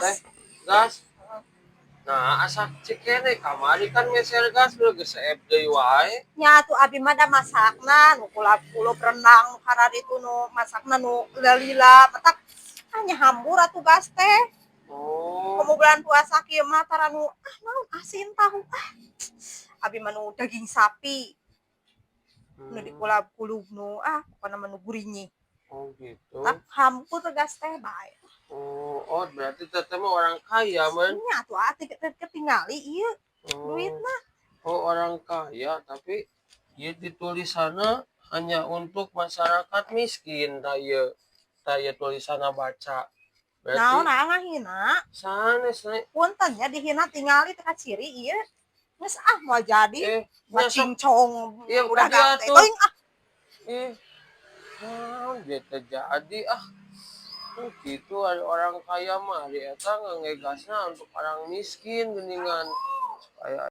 teh? gas. Gas. Nah, asa cikene kamari kan meser gas lu geus seep deui wae. Nya tuh abi mah da masakna nu kulap-kulap renang nu karar itu nu masakna nu lila matak hanya hambur atuh gas teh. Oh. Komo bulan puasa kieu mah tara nu naon asin tahu abi mah nu daging sapi nu dikulap-kulub nu pokona mah nu gurinyih. Oh gitu. Tak hampur gas teh bae. Oh, berarti teteh mah orang kaya, man. Nya tuh ketingali ieu duitna. Oh, orang kaya, tapi ieu ditulisanna hanya untuk masyarakat miskin taya tulisanna baca. Naon Berarti ngahina? sanes nih. Punten nya dihina tingali teh ciri ieu. Geus moal jadi Masuk cincong iya udah dia gante tuh. teuing Dia terjadi gitu ada orang kaya mah dia eta ngegasna untuk orang miskin geningan supaya